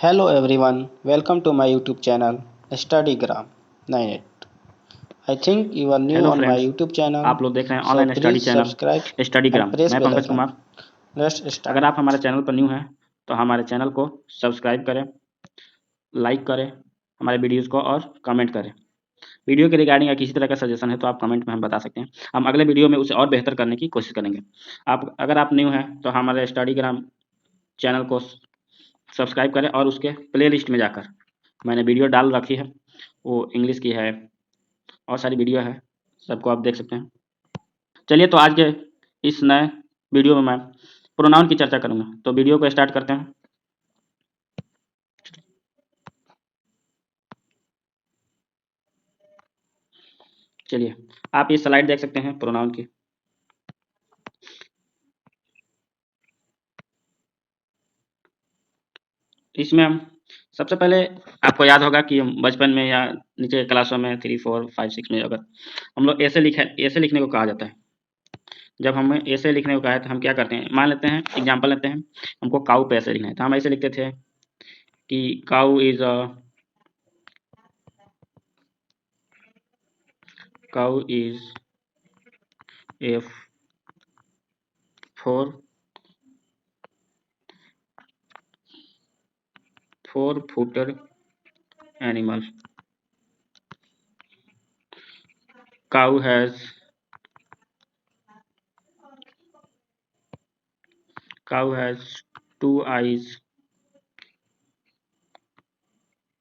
Hello everyone, welcome to my YouTube channel Studygram 98. I think you are new hello on my friends, YouTube channel, आप लोग देख रहे हैं so online study please channel subscribe and स्टडीग्राम। press मैं bell Pankaj icon. Kumar. Let's अगर start. आप हमारे channel पर न्यू हैं तो हमारे चैनल को सब्सक्राइब करें, लाइक करें हमारे वीडियोस को और कमेंट करें। वीडियो के रिगार्डिंग या किसी तरह का सजेशन है तो आप कमेंट में हम बता सकते हैं। हम अगले वीडियो में उसे और बेहतर करने की कोशिश करेंगे। अगर आप न्यू हैं तो हमारे स्टडीग्राम चैनल को सब्सक्राइब करें और उसके प्ले लिस्ट में जाकर मैंने वीडियो डाल रखी है, वो इंग्लिश की है और सारी वीडियो है, सबको आप देख सकते हैं। चलिए तो आज के इस नए वीडियो में मैं प्रोनाउन की चर्चा करूंगा, तो वीडियो को स्टार्ट करते हैं। चलिए, आप ये स्लाइड देख सकते हैं प्रोनाउन की। इसमें हम सबसे पहले आपको याद होगा कि हम बचपन में या नीचे क्लासों में 3, 4, 5, 6 में अगर हम लोग ऐसे लिखने को कहा जाता है। जब हमें ऐसे लिखने को कहा है तो हम क्या करते हैं, मान लेते हैं, एग्जाम्पल लेते हैं, हमको काऊ पे ऐसे लिखना है तो हम ऐसे लिखते थे कि काऊ is a 4 footed animal. Cow has 2 eyes.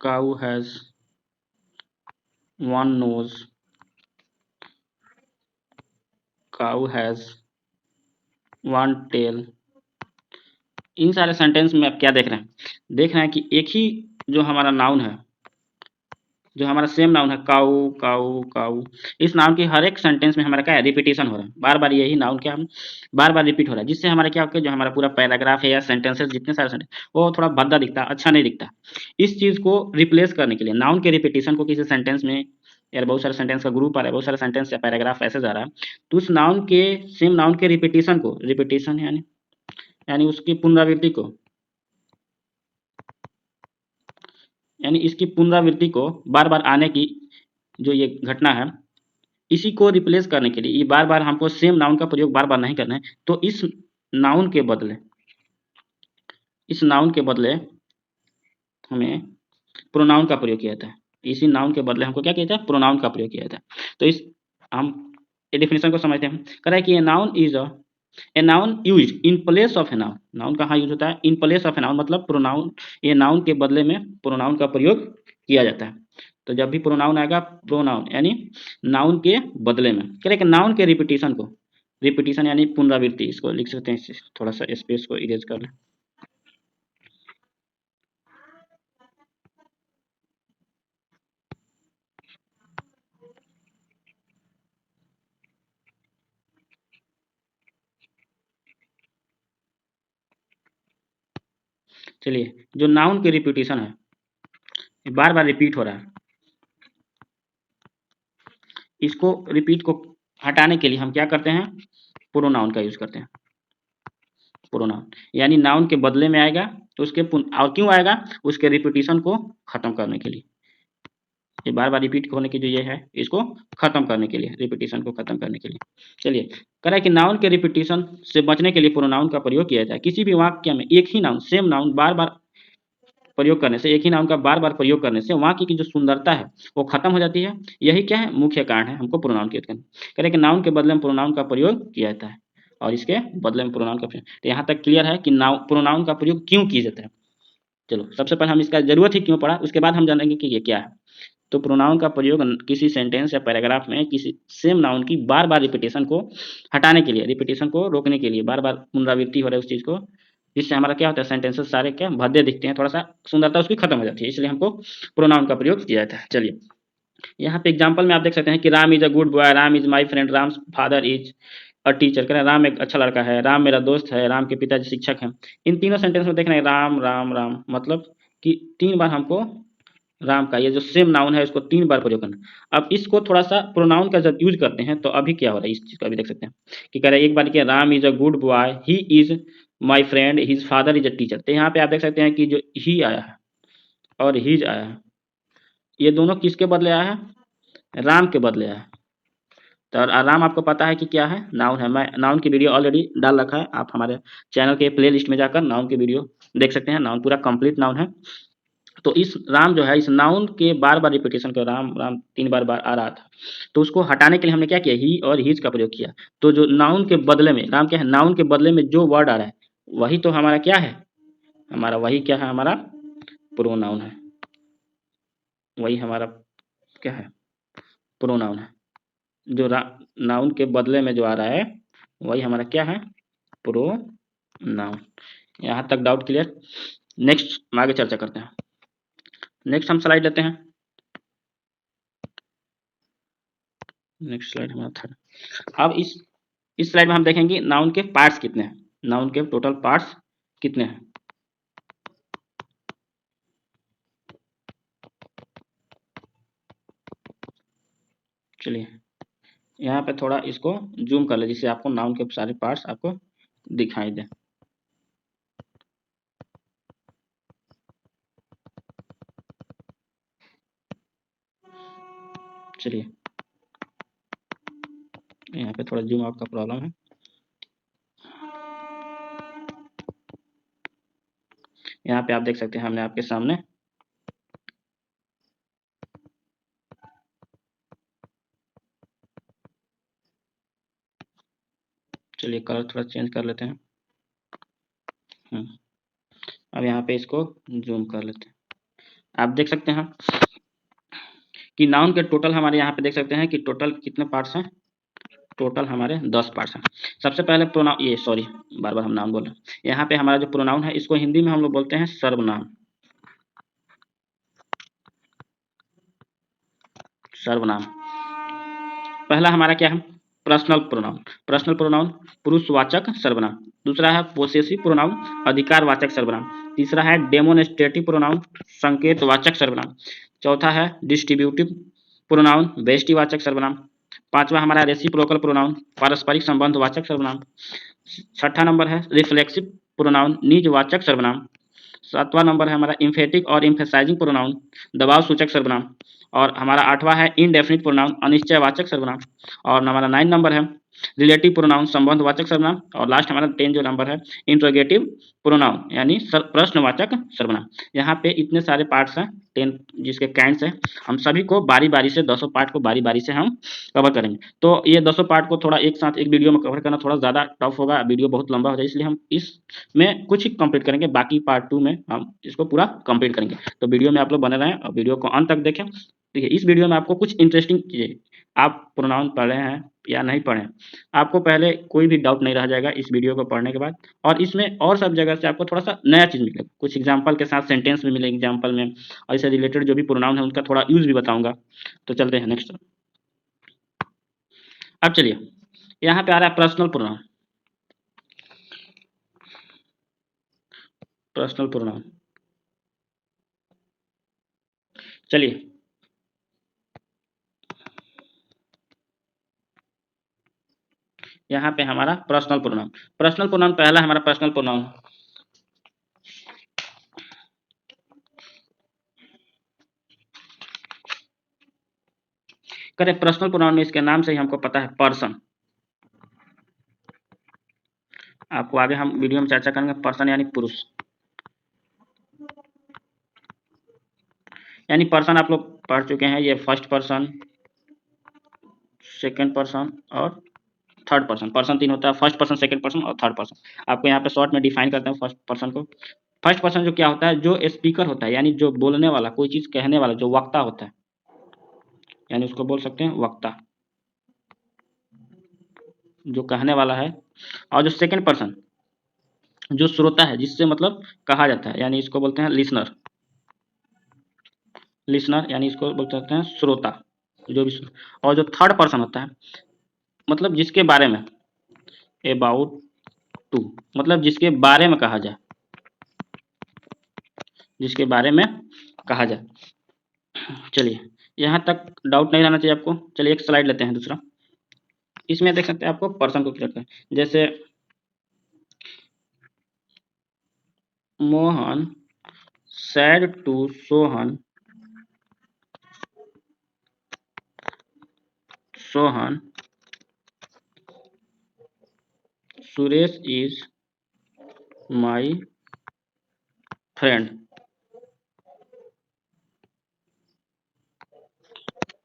Cow has 1 nose. Cow has 1 tail. इन सारे सेंटेंस में आप क्या देख रहे हैं? देख रहे हैं कि एक ही जो हमारा नाउन है, जो हमारा सेम नाउन है काऊ काऊ काऊ, इस नाउन की हर एक सेंटेंस में हमारा क्या है, रिपीटेशन हो रहा है। बार बार यही नाउन क्या हम बार बार रिपीट हो रहा है, जिससे हमारा क्या होगा, जो हमारा पूरा पैराग्राफ है या सेंटेंसेस जितने सारे सेंटेंस, वो थोड़ा भद्दा दिखता है, अच्छा नहीं दिखता। इस चीज़ को रिप्लेस करने के लिए नाउन के रिपीटेशन को किसी सेंटेंस में, यार बहुत सारे सेंटेंस का ग्रुप आ रहा है, बहुत सारे सेंटेंस या पैराग्राफ ऐसे जा रहा है, तो उस नाउन के सेम नाउन के रिपीटेशन को, रिपीटेशन यानी उसकी पुनरावृत्ति को, यानी इसकी पुनरावृत्ति को बार बार आने की जो ये घटना है, इसी को रिप्लेस करने के लिए, ये बार बार हमको सेम नाउन का प्रयोग बार बार नहीं करना है, तो इस नाउन के बदले हमें प्रोनाउन का प्रयोग किया जाता है। इसी नाउन के बदले हमको क्या किया जाता है, प्रोनाउन का प्रयोग किया जाता है। तो इस हम डेफिनेशन को समझते हैं। कह रहा है कि a noun is a noun use in place of a noun. Noun कहाँ यूज होता है, in place of a noun, मतलब प्रोनाउन, ये नाउन के बदले में प्रोनाउन का प्रयोग किया जाता है। तो जब भी प्रोनाउन आएगा, प्रोनाउन यानी नाउन के बदले में, कह रहे कि नाउन के रिपीटेशन को, रिपीटेशन यानी पुनरावृत्ति, इसको लिख सकते हैं, थोड़ा सा स्पेस को इरेज कर लें। चलिए, जो नाउन के रिपीटेशन है, बार बार रिपीट हो रहा है, इसको रिपीट को हटाने के लिए हम क्या करते हैं, प्रोनाउन का यूज करते हैं। प्रोनाउन यानी नाउन के बदले में आएगा, तो उसके और क्यों आएगा, उसके रिपीटेशन को खत्म करने के लिए, ये बार बार रिपीट होने की जो ये है, इसको खत्म करने के लिए, रिपीटेशन को खत्म करने के लिए। चलिए, कह रहा है कि नाउन के रिपीटेशन से बचने के लिए प्रोनाउन का प्रयोग किया जाता है। किसी भी वाक्य में एक ही नाउन, सेम नाउन बार बार प्रयोग करने से, एक ही नाउन का बार बार प्रयोग करने से वाक्य की जो सुंदरता है वो खत्म हो जाती है। यही क्या है, मुख्य कारण है हमको प्रोनाउन की, कह रहे हैं कि नाउन के बदले में प्रोनाउन का प्रयोग किया जाता है और इसके बदले में प्रोनाउन का प्रयोग। तो यहाँ तक क्लियर है कि प्रोनाउन का प्रयोग क्यों किया जाता है। चलो, सबसे पहले हम इसका जरूरत ही क्यों पड़ा, उसके बाद हम जानेंगे कि ये क्या है। तो प्रोनाउन का प्रयोग किसी सेंटेंस या पैराग्राफ में किसी सेम नाउन की बार बार रिपीटेशन को हटाने के लिए, रिपीटेशन को रोकने के लिए, बार बार पुनरावृत्ति हो रहा है उस चीज को, जिससे हमारा क्या होता है, सेंटेंसेस सारे क्या भद्दे दिखते हैं, थोड़ा सा सुंदरता उसकी खत्म हो जाती है, इसलिए हमको प्रोनाउन का प्रयोग किया जाता है। चलिए, यहाँ पे एग्जाम्पल में आप देख सकते हैं कि Ram is a good boy, Ram is my friend, Ram father is a teacher. कह रहे हैं राम एक अच्छा लड़का है, राम मेरा दोस्त है, राम के पिताजी शिक्षक हैं। इन तीनों सेंटेंस में देख रहे हैं राम राम राम, मतलब कि 3 बार हमको राम का ये जो सेम नाउन है इसको 3 बार प्रयोग करना। अब इसको थोड़ा सा प्रोनाउन का जब यूज करते हैं तो अभी क्या हो रहा है, इस चीज को अभी देख सकते हैं कि कह रहे हैं एक बार क्या, Ram is a good boy, he is my friend, his father is a teacher. तो यहाँ पे आप देख सकते हैं कि जो ही आया है, और हिज आया है, ये दोनों किसके बदले आया है? राम के बदले आया है। तो राम आपको पता है कि क्या है? नाउन है। मैं नाउन की वीडियो ऑलरेडी डाल रखा है, आप हमारे चैनल के प्ले लिस्ट में जाकर नाउन की वीडियो देख सकते हैं। नाउन पूरा कंप्लीट नाउन है। तो इस राम जो है, इस नाउन के बार बार रिपीटेशन कर राम राम 3 बार बार आ रहा था, तो उसको हटाने के लिए हमने क्या किया? ही और हिज का प्रयोग किया। तो जो नाउन के बदले में राम क्या है? नाउन के बदले में जो वर्ड आ रहा है वही तो हमारा क्या है? हमारा वही क्या है? हमारा प्रोनाउन है। वही हमारा क्या है? प्रोनाउन है। जो नाउन के बदले में जो आ रहा है वही हमारा क्या है? प्रोनाउन। यहाँ तक डाउट क्लियर? नेक्स्ट हम आगे चर्चा करते हैं। नेक्स्ट हम स्लाइड लेते हैं। नेक्स्ट स्लाइड हमारा था। अब इस स्लाइड में हम देखेंगे नाउन के पार्ट्स कितने हैं। नाउन के टोटल पार्ट्स कितने हैं? चलिए यहाँ पे थोड़ा इसको जूम कर ले, जिससे आपको नाउन के सारे पार्ट्स आपको दिखाई दे। चलिए यहाँ पे थोड़ा जूम आउट का प्रॉब्लम है। यहाँ पे आप देख सकते हैं हमने आपके सामने चलिए कलर थोड़ा चेंज कर लेते हैं। अब यहाँ पे इसको जूम कर लेते हैं। आप देख सकते हैं कि नाउन के टोटल हमारे यहाँ पे देख सकते हैं कि टोटल कितने पार्ट्स हैं। टोटल हमारे 10 पार्ट्स हैं। सबसे पहले प्रोनाउन, ये सॉरी बार बार हम नाउन बोल रहे हैं। यहाँ पे हमारा जो प्रोनाउन है इसको हिंदी में हम लोग बोलते हैं सर्वनाम। सर्वनाम पहला हमारा क्या है? Personal pronoun. पर्सनल प्रोनाउन पुरुषवाचक सर्वनाम। दूसरा है पोसेसिव प्रोनाउन, अधिकारवाचक सर्वनाम। तीसरा है डेमोन्स्ट्रेटिव प्रोनाउन, संकेतवाचक सर्वनाम। चौथा है डिस्ट्रीब्यूटिव प्रोनाउन, व्यष्टिवाचक सर्वनाम। पांचवा हमारा रेसिप्रोकल प्रोनाउन, पारस्परिक संबंधवाचक सर्वनाम। छठा नंबर है रिफ्लेक्सिव प्रोनाउन, निजवाचक सर्वनाम। सातवां नंबर है हमारा इम्फेटिक और इम्फेसाइजिंग प्रोनाउन, दबाव सूचक सर्वनाम। और हमारा आठवां है इनडेफिनिट प्रोनाउन, अनिश्चयवाचक सर्वनाम। और हमारा 9 नंबर है रिलेटिव प्रोनाउन, संबंधवाचक सर्वनाम। और लास्ट हमारा 10 जो नंबर है इंट्रोगेटिव प्रोनाउन, यानी प्रश्नवाचक सर्वनाम। यहाँ पे इतने सारे पार्ट्स हैं 10 जिसके काइंड्स हैं। हम सभी को बारी बारी से 10 पार्ट को बारी बारी से हम कवर करेंगे। तो ये 10 पार्ट को थोड़ा एक साथ एक वीडियो में कवर करना थोड़ा ज़्यादा टफ होगा, वीडियो बहुत लंबा हो जाए, इसलिए हम इसमें कुछ ही कंप्लीट करेंगे, बाकी पार्ट 2 में हम इसको पूरा कंप्लीट करेंगे। तो वीडियो में आप लोग बने रहें और वीडियो को अंत तक देखें। देखिए इस वीडियो में आपको कुछ इंटरेस्टिंग चीज़ें, आप प्रोनाउन पढ़े हैं या नहीं पढ़े हैं, आपको पहले कोई भी डाउट नहीं रह जाएगा इस वीडियो को पढ़ने के बाद। और इसमें और सब जगह से आपको थोड़ा सा नया चीज़ मिलेगा, कुछ एग्जाम्पल के साथ सेंटेंस भी मिलेंगे एग्जाम्पल में, और इससे रिलेटेड जो भी प्रोनाउन है उनका थोड़ा यूज भी बताऊंगा। तो चलते हैं नेक्स्ट। अब चलिए यहाँ पे आ रहा है पर्सनल प्रोनाउन। पर्सनल प्रोनाउन चलिए यहाँ पे हमारा पर्सनल प्रोनाउन। पर्सनल प्रोनाउन पहला हमारा पर्सनल प्रोनाउन करें। पर्सनल प्रोनाउन में इसके नाम से ही हमको पता है पर्सन। आपको आगे हम वीडियो में चर्चा करेंगे। पर्सन यानी पुरुष, यानी पर्सन आप लोग पढ़ चुके हैं, ये फर्स्ट पर्सन, सेकंड पर्सन और थर्ड पर्सन। पर्सन 3 होता है, फर्स्ट पर्सन, सेकंड पर्सन और थर्ड पर्सन। आपको यहाँ पे शॉर्ट में डिफाइन करते हैं फर्स्ट पर्सन को। फर्स्ट पर्सन जो क्या होता है, जो स्पीकर होता है, यानी जो बोलने वाला, कोई चीज कहने वाला, जो वक्ता होता है, यानी उसको बोल सकते हैं वक्ता, जो कहने वाला है। और जो सेकंड पर्सन जो श्रोता है, जिससे मतलब कहा जाता है, यानी इसको बोलते हैं लिसनर। लिसनर यानी इसको बोल सकते हैं श्रोता, जो भी। और जो थर्ड पर्सन होता है, मतलब जिसके बारे में, अबाउट टू, मतलब जिसके बारे में कहा जाए, जिसके बारे में कहा जाए। चलिए यहाँ तक डाउट नहीं रहना चाहिए आपको। चलिए एक स्लाइड लेते हैं दूसरा। इसमें देख सकते हैं आपको पर्सन को क्लियर करें। जैसे Mohan said to Sohan, Suresh is my friend.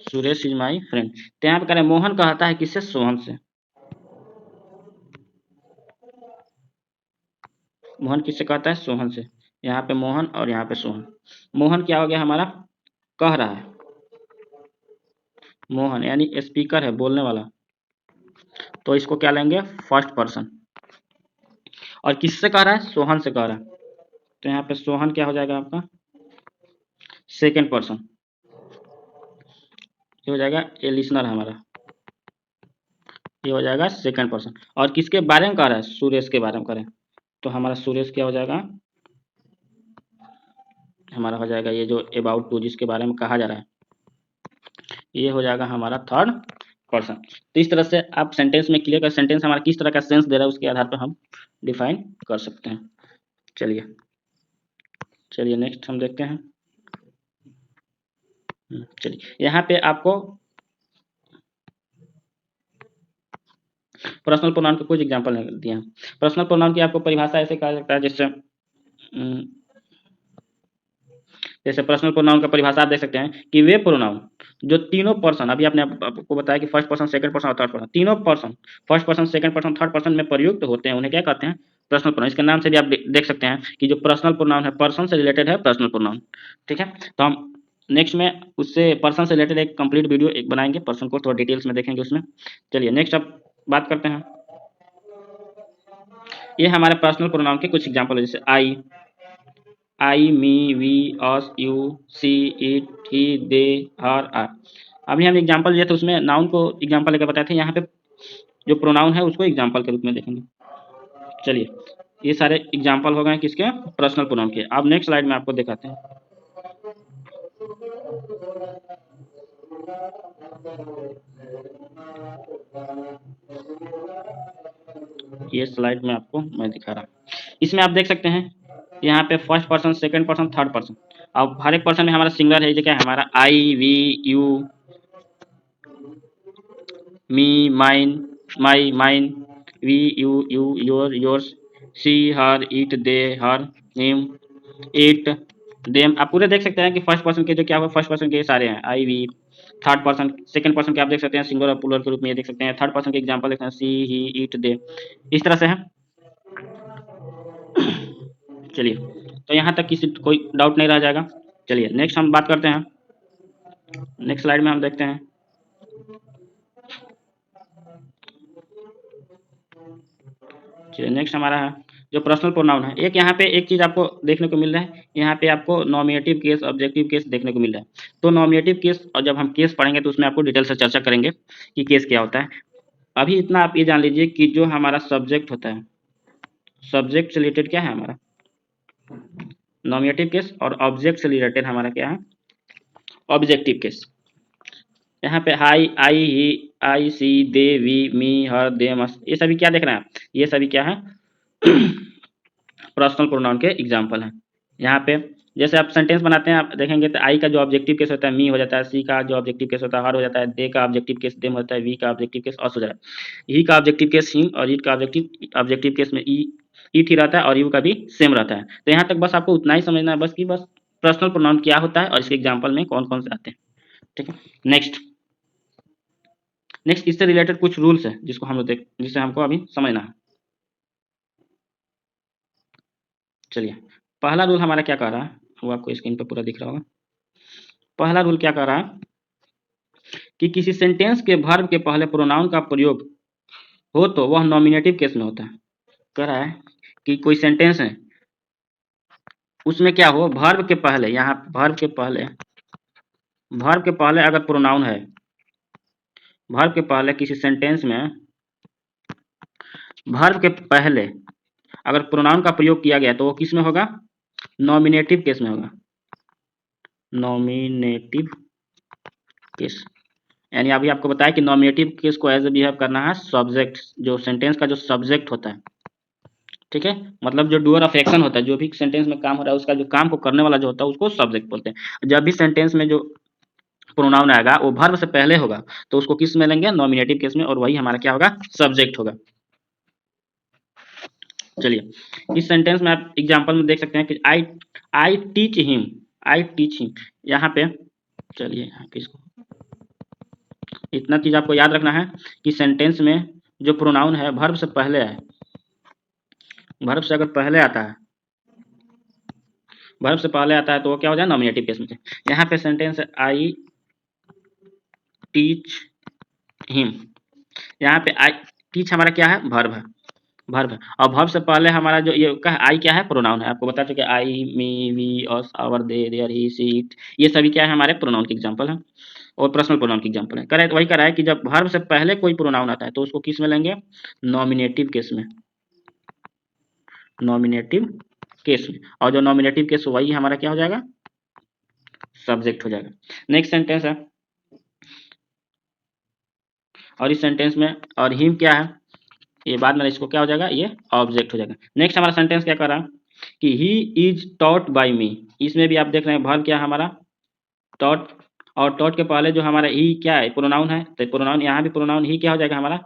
Suresh is my friend. तो यहाँ पे कह रहे हैं मोहन कहता है किससे? सोहन से। मोहन किससे कहता है? सोहन से। यहाँ पे मोहन और यहाँ पे सोहन। मोहन क्या हो गया हमारा? कह रहा है। मोहन यानी स्पीकर है, बोलने वाला, तो इसको क्या लेंगे? First person. और किससे कह रहा है? सोहन से कह रहा है, तो यहाँ पे सोहन क्या हो जाएगा आपका? Second person. ये हो जाएगा ए लिसनर हमारा, ये हो जाएगा सेकंड पर्सन। और किसके बारे में कह रहा है? सुरेश के बारे में कह रहे हैं, तो हमारा सुरेश क्या हो जाएगा? हमारा हो जाएगा ये जो अबाउट टू जिसके बारे में कहा जा रहा है, ये हो जाएगा हमारा थर्ड पर्सन। तो इस तरह से आप सेंटेंस में क्लियर कर, सेंटेंस हमारा किस तरह का सेंस दे रहा है उसके आधार पर हम डिफाइन कर सकते हैं। चलिए नेक्स्ट हम देखते हैं। चलिए यहाँ पे आपको पर्सनल प्रोनाउन के कुछ एग्जांपल दिए हैं। पर्सनल प्रोनाउन की आपको परिभाषा ऐसे कहा जाता है जैसे पर्सनल प्रोनाउन का परिभाषा आप देख सकते हैं कि वे प्रोनाउन जो तीनों पर्सन, अभी आपने आपको बताया कि फर्स्ट पर्सन, सेकंड पर्सन और थर्ड पर्सन, तीनों person first person, second person, third person में प्रयुक्त होते हैं, उन्हें क्या कहते हैं? Personal pronoun. इसके नाम से भी आप देख सकते हैं कि जो पर्सनल प्रोनाउन है पर्सन से रिलेटेड है पर्सनल प्रोनाउन। ठीक है, तो हम नेक्स्ट में उससे पर्सन से रिलेटेड एक कंप्लीट वीडियो एक बनाएंगे, पर्सन को थोड़ा डिटेल्स में देखेंगे उसमें। चलिए नेक्स्ट अब बात करते हैं। ये हमारे पर्सनल प्रोनाउन के कुछ एग्जांपल है, जैसे I, me, we, us, you, she, it, he, they, her, are. अभी हम एग्जांपल दिए थे उसमें नाउन को एग्जांपल लेकर बताए थे, यहाँ पे जो प्रोनाउन है उसको एग्जांपल के रूप में देखेंगे। चलिए ये सारे एग्जांपल हो गए किसके? पर्सनल प्रोनाउन के। अब नेक्स्ट स्लाइड में आपको दिखाते हैं। ये स्लाइड में आपको मैं दिखा रहा हूँ, इसमें आप देख सकते हैं यहाँ पे first person, second person, third person. अब हर एक पर्सन में हमारा सिंगुलर है, ये क्या है हमारा? I, we, you, me, mine, my, mine, we, you, your, yours, she, her, it, they, her, him, it, them. आप पूरे देख सकते हैं कि फर्स्ट पर्सन के जो क्या हुआ, फर्स्ट पर्सन के सारे हैं I, we. Third person, second person के आप देख सकते हैं सिंगुलर और प्लूरल के रूप में ये देख सकते हैं। थर्ड पर्सन के एग्जांपल देख सकते हैं सी, ही, इट, दे, इस तरह से है। चलिए तो यहाँ तक किसी कोई डाउट नहीं रह जाएगा। चलिए नेक्स्ट हम बात करते हैं। नेक्स्ट स्लाइड में हम देखते हैं। चलिए नेक्स्ट हमारा है जो पर्सनल प्रोनाउन है। एक यहाँ पे एक चीज आपको देखने को मिल रहा है, यहाँ पे आपको नॉमिनेटिव केस, ऑब्जेक्टिव केस देखने को मिल रहा है। तो नॉमिनेटिव केस, और जब हम केस पढ़ेंगे तो उसमें आपको डिटेल से चर्चा करेंगे कि केस क्या होता है। अभी इतना आप ये जान लीजिए कि जो हमारा सब्जेक्ट होता है, सब्जेक्ट से रिलेटेड क्या है हमारा? Nominative case. और ऑब्जेक्ट से रिलेटेड हमारा क्या है? Objective case. यहाँ पे hi, I, he, I, she, they, we, me, her, them, us, ये सभी क्या देख रहे हैं आप? ये सभी क्या है? पर्सनल प्रोनाउन के एग्जाम्पल हैं। यहाँ पे जैसे आप सेंटेंस बनाते हैं, आप देखेंगे तो आई का जो ऑब्जेक्टिव केस होता है मी हो जाता है, सी का जो ऑब्जेक्टिव केस होता है हर हो जाता है, दे का ऑब्जेक्टिव केस देम होता है, वी का ऑब्जेक्टिव केस अस हो जाता है, ही का ऑब्जेक्टिव केस हिम, और इट का ऑब्जेक्टिव केस में इट ही रहता है, और यू का भी सेम रहता है। तो यहाँ तक बस आपको उतना ही समझना है बस कि बस पर्सनल प्रोनाउन क्या होता है और इसके एग्जाम्पल में कौन कौन से आते हैं। ठीक है, नेक्स्ट इससे रिलेटेड कुछ रूल्स है जिसको हम लोग जिसे हमको अभी समझना है। चलिए पहला रूल हमारा क्या कह रहा है, वो आपको स्क्रीन पर पूरा दिख रहा होगा। पहला रूल क्या कह रहा है कि किसी सेंटेंस के वर्ब के पहले प्रोनाउन का प्रयोग हो तो वह नॉमिनेटिव केस में होता है। कह रहा है कि कोई सेंटेंस है उसमें क्या हो, वर्ब के पहले, यहाँ वर्ब के पहले अगर प्रोनाउन है, वर्ब के पहले किसी सेंटेंस में वर्ब के पहले अगर प्रोनाउन का प्रयोग किया गया तो वो किस में होगा? नॉमिनेटिव केस में होगा। नॉमिनेटिव केस यानी अभी आपको बताया कि नॉमिनेटिव केस को एज ए बिहेव करना है सब्जेक्ट, जो सेंटेंस का जो सब्जेक्ट होता है। ठीक है, मतलब जो डूअर ऑफ एक्शन होता है, जो भी सेंटेंस में काम हो रहा है उसका जो काम को करने वाला जो होता है उसको सब्जेक्ट बोलते हैं। जब भी सेंटेंस में जो प्रोनाउन आएगा वो वर्ब से पहले होगा तो उसको किस में लेंगे, नॉमिनेटिव केस में, और वही हमारा क्या होगा, सब्जेक्ट होगा। चलिए इस सेंटेंस में आप एग्जांपल में देख सकते हैं कि I teach him, I teach him, यहाँ पे चलिए यहाँ पे इसको इतना चीज आपको याद रखना है कि सेंटेंस में जो प्रोनाउन है वर्ब से पहले है, वर्ब से अगर पहले आता है, वर्ब से पहले आता है तो वो क्या हो जाए, नॉमिनेटिव केस में। यहाँ पे सेंटेंस है आई टीच हिम, यहाँ पे आई टीच हमारा क्या है, वर्ब है, वर्ब है, और वर्ब से पहले हमारा जो ये का आई क्या है, प्रोनाउन है। आपको बता चुके I me we us our they their he she it, ये सभी क्या है, हमारे प्रोनाउन के एग्जांपल हैं और पर्सनल प्रोनाउन के एग्जांपल है। करेक्ट वही करा है कि जब वर्ब से पहले कोई प्रोनाउन आता है तो उसको किस में लेंगे, नॉमिनेटिव केस में, नॉमिनेटिव केस में, और जो नॉमिनेटिव केस वही हमारा क्या हो जाएगा, सब्जेक्ट हो जाएगा। नेक्स्ट सेंटेंस है, और इस सेंटेंस में और हिम क्या है, ये बाद में इसको क्या हो जाएगा, ये ऑब्जेक्ट हो जाएगा। नेक्स्ट हमारा सेंटेंस क्या कर रहा है कि ही इज टॉट बाय मी, इसमें भी आप देख रहे हैं वर्ब क्या है हमारा, टॉट, और टॉट के पहले जो हमारा ही क्या है, प्रोनाउन है, तो प्रोनाउन यहाँ भी प्रोनाउन ही क्या हो जाएगा, हमारा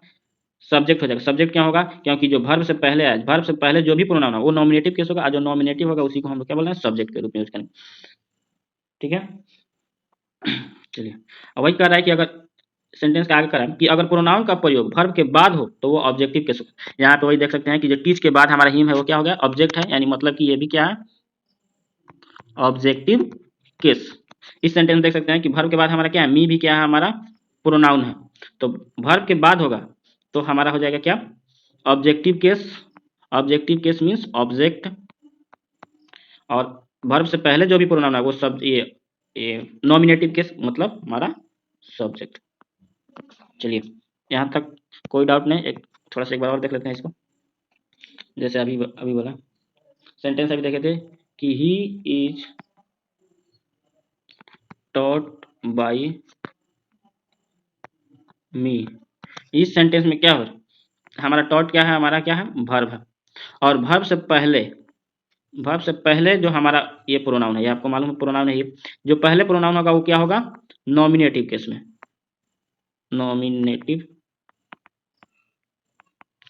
सब्जेक्ट हो जाएगा। सब्जेक्ट क्या होगा, क्योंकि जो वर्ब से पहले है, वर्ब से पहले जो भी प्रोनाउन है वो नॉमिनेटिव केस होगा, और जो नॉमिनेटिव होगा उसी को हम लोग क्या बोल रहे हैं, सब्जेक्ट के रूप में यूज करेंगे। ठीक है, चलिए अब वही कह रहा है कि अगर सेंटेंस का आगे करा है कि अगर प्रोनाउन का प्रयोग वर्ब के बाद हो तो वो ऑब्जेक्टिव केस होगा। यहाँ पे वही देख सकते हैं कि जो टीच के बाद हमारा हिम है वो क्या हो गया, ऑब्जेक्ट है, यानी मतलब कि ये भी क्या है, ऑब्जेक्टिव केस। इस सेंटेंस में देख सकते हैं कि वर्ब के बाद हमारा क्या है, मी भी क्या है, हमारा प्रोनाउन है, तो वर्ब के बाद होगा तो हमारा हो जाएगा क्या, objective case. Objective case means object, और वर्ब से पहले जो भी प्रोनाउन है वो सब ये नॉमिनेटिव केस मतलब हमारा सब्जेक्ट। चलिए यहाँ तक कोई डाउट नहीं, एक थोड़ा सा एक बार और देख लेते हैं इसको। जैसे अभी अभी बोला सेंटेंस अभी देखे थे कि ही इज टॉट बाय मी, इस सेंटेंस में क्या हो रहा है, हमारा टॉट क्या है, हमारा क्या है, वर्ब है, और वर्ब से पहले, वर्ब से पहले जो हमारा ये प्रोनाउन है, ये आपको मालूम है प्रोनाउन है, ये जो पहले प्रोनाउन होगा वो क्या होगा, नॉमिनेटिव केस में, नॉमिनेटिव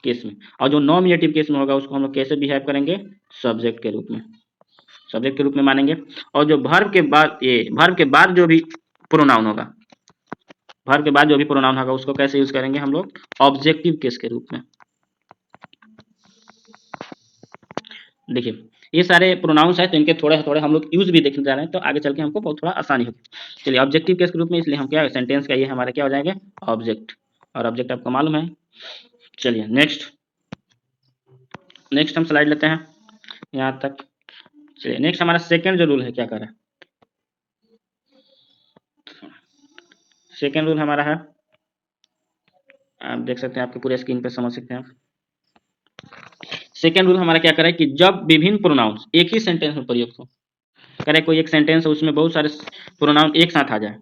केस में, और जो नॉमिनेटिव केस में होगा उसको हम लोग कैसे बिहेव करेंगे, सब्जेक्ट के रूप में, सब्जेक्ट के रूप में मानेंगे। और जो वर्ब के बाद, ये वर्ब के बाद जो भी प्रोनाउन होगा, वर्ब के बाद जो भी प्रोनाउन होगा उसको कैसे यूज करेंगे हम लोग, ऑब्जेक्टिव केस के रूप में। देखिए ये सारे प्रोनाउंस है तो इनके थोड़े थोड़े हम लोग यूज भी देखने जा रहे हैं, तो आगे चल के हमको बहुत थोड़ा आसानी होगी। चलिए ऑब्जेक्टिव केस के रूप में, इसलिए हम क्या सेंटेंस का ये हमारे क्या हो जाएंगे, ऑब्जेक्ट, और ऑब्जेक्ट आपको मालूम है। चलिए नेक्स्ट, नेक्स्ट हम स्लाइड लेते हैं यहाँ तक। चलिए नेक्स्ट हमारा सेकेंड जो रूल है क्या कर रहा है, सेकेंड रूल हमारा है, आप देख सकते हैं आपके पूरे स्क्रीन पे समझ सकते हैं आप। सेकेंड रूल हमारा क्या करे कि जब विभिन्न प्रोनाउंस एक ही सेंटेंस में प्रयुक्त हो, करे कोई एक सेंटेंस है उसमें बहुत सारे प्रोनाउन एक साथ आ जाए,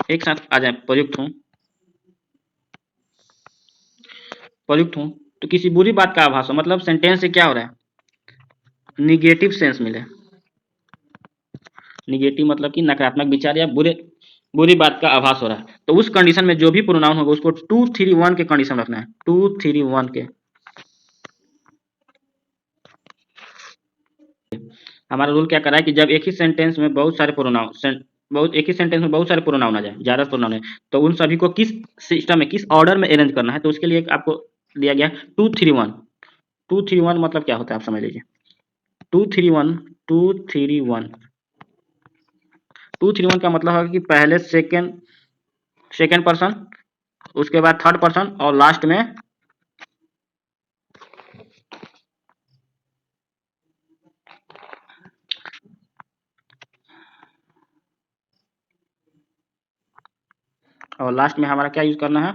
एक साथ आ जाए, प्रयुक्त हो, प्रयुक्त हो, तो किसी बुरी बात का आभास हो, मतलब सेंटेंस से क्या हो रहा है, निगेटिव सेंस मिले, निगेटिव मतलब कि नकारात्मक विचार या बुरी बात का आभास हो रहा है, तो उस कंडीशन में जो भी प्रोनाउन होगा उसको 2 3 1 के कंडीशन रखना है, 2 3 1 के। हमारा रूल क्या कर रहा है कि जब एक ही सेंटेंस में बहुत सारे प्रोनाउन, बहुत एक ही सेंटेंस में बहुत सारे प्रोनाउन आ जाए, ज्यादा प्रोनाउन है, तो उन सभी को किस सिस्टम में, किस ऑर्डर में अरेंज करना है, तो उसके लिए एक आपको दिया गया 2 3 1। 2 3 1 मतलब क्या होता है आप समझ लीजिए, 2 3 1, 2 3 1, 2 3 1 का मतलब है कि पहले सेकेंड पर्सन, उसके बाद थर्ड पर्सन, और लास्ट में हमारा क्या यूज करना है,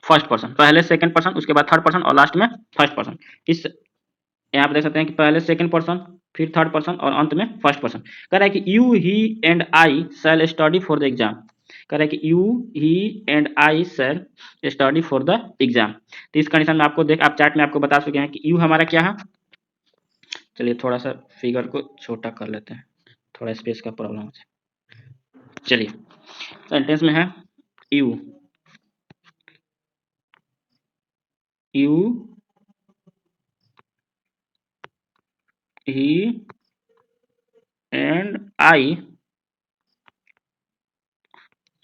फर्स्ट पर्सन, पहले सेकंड पर्सन, उसके बाद थर्ड पर्सन, और लास्ट में फर्स्ट पर्सन। इस यहाँ पे देख सकते हैं कि पहले सेकंड पर्सन, फिर थर्ड पर्सन, और अंत में फर्स्ट पर्सन। कह रहा है कि you he and I shell study for the exam, कह रहा है कि you he and I shell study for the exam. तो इस कंडीशन में आपको आप चार्ट में आपको बता चुके हैं कि यू हमारा क्या है। चलिए थोड़ा सा फिगर को छोटा कर लेते हैं, थोड़ा स्पेस का प्रॉब्लम है। चलिए सेंटेंस में है you you he and I